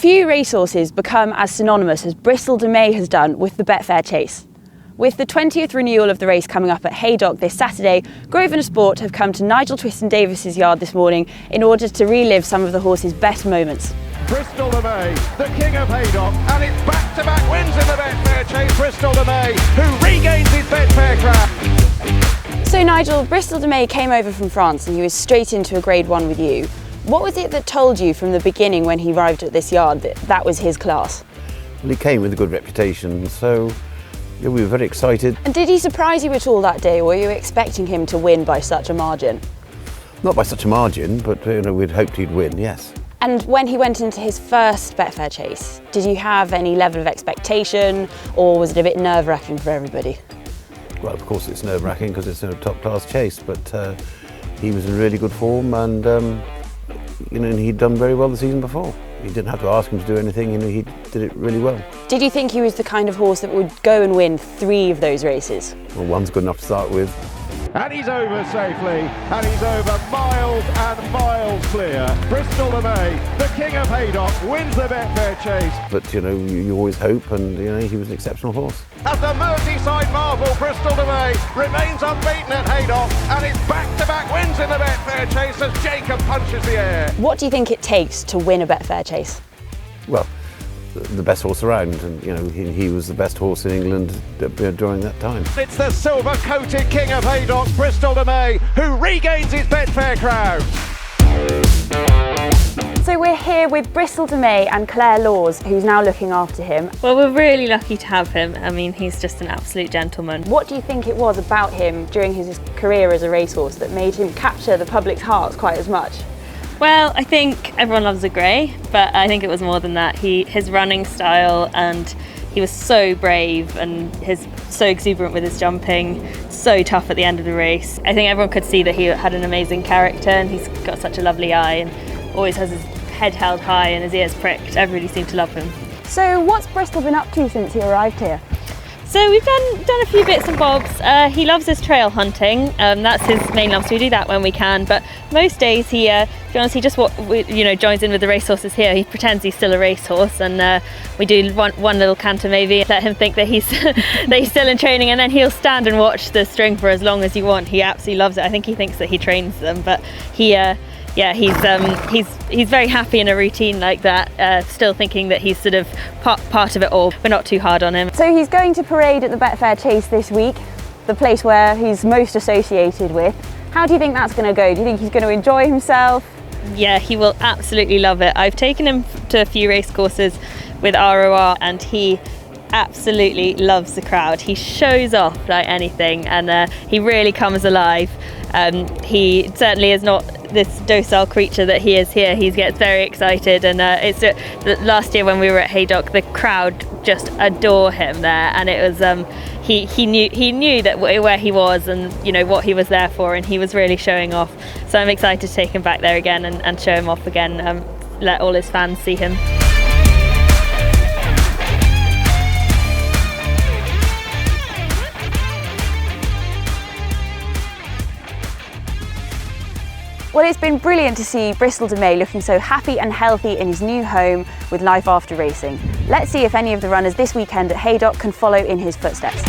Few racehorses become as synonymous as Bristol de Mai has done with the Betfair Chase. With the 20th renewal of the race coming up at Haydock this Saturday, Grosvenor Sport have come to Nigel Twiston-Davis's yard this morning in order to relive some of the horse's best moments. Bristol de Mai, the king of Haydock, and it's back-to-back wins in the Betfair Chase. Bristol de Mai, who regains his Betfair crown. So Nigel, Bristol de Mai came over from France and he was straight into a Grade 1 with you. What was it that told you from the beginning when he arrived at this yard that that was his class? Well, he came with a good reputation, so yeah, we were very excited. And did he surprise you at all that day, or were you expecting him to win by such a margin? Not by such a margin, but we'd hoped he'd win, yes. And when he went into his first Betfair Chase, did you have any level of expectation, or was it a bit nerve-wracking for everybody? Well, of course it's nerve-wracking because it's a top-class chase, but he was in really good form, and he'd done very well the season before. You didn't have to ask him to do anything, he did it really well. Did you think he was the kind of horse that would go and win 3 of those races? Well, one's good enough to start with. And he's over safely, and he's over miles and miles clear. Bristol de Mai, the king of Haydock, wins the Betfair Chase. But you always hope, and he was an exceptional horse. As the Merseyside marvel, Bristol de Mai remains unbeaten at Haydock, and it's back-to-back wins in the Betfair Chase as Jacob punches the air. What do you think it takes to win a Betfair Chase? Well, the best horse around, and he was the best horse in England during that time. It's the silver-coated king of Haydock, Bristol de Mai, who regains his Betfair crown. So we're here with Bristol de Mai and Claire Laws, who's now looking after him. Well, we're really lucky to have him. I mean, he's just an absolute gentleman. What do you think it was about him during his career as a racehorse that made him capture the public's hearts quite as much? Well, I think everyone loves a grey, but I think it was more than that. His running style, and he was so brave and so exuberant with his jumping, so tough at the end of the race. I think everyone could see that he had an amazing character, and he's got such a lovely eye and always has his head held high and his ears pricked. Everybody seemed to love him. So what's Bristol been up to since he arrived here? So we've done a few bits and bobs. He loves his trail hunting. That's his main love, so we do that when we can. But most days he, to be honest, he just joins in with the racehorses here. He pretends he's still a racehorse, and we do one little canter maybe, let him think that he's that he's still in training, and then he'll stand and watch the string for as long as you want. He absolutely loves it. I think he thinks that he trains them, but he's very happy in a routine like that, still thinking that he's sort of part of it all. We're not too hard on him. So he's going to parade at the Betfair Chase this week, the place where he's most associated with. How do you think that's going to go? Do you think he's going to enjoy himself? Yeah, he will absolutely love it. I've taken him to a few race courses with ROR, and he absolutely loves the crowd. He shows off like anything, and he really comes alive. He certainly is not this docile creature that he is here. He gets very excited, and last year when we were at Haydock, the crowd just adore him there, and it was he knew that where he was and what he was there for, and he was really showing off. So I'm excited to take him back there again and show him off again, let all his fans see him. Well, it's been brilliant to see Bristol de Mai looking so happy and healthy in his new home with life after racing. Let's see if any of the runners this weekend at Haydock can follow in his footsteps.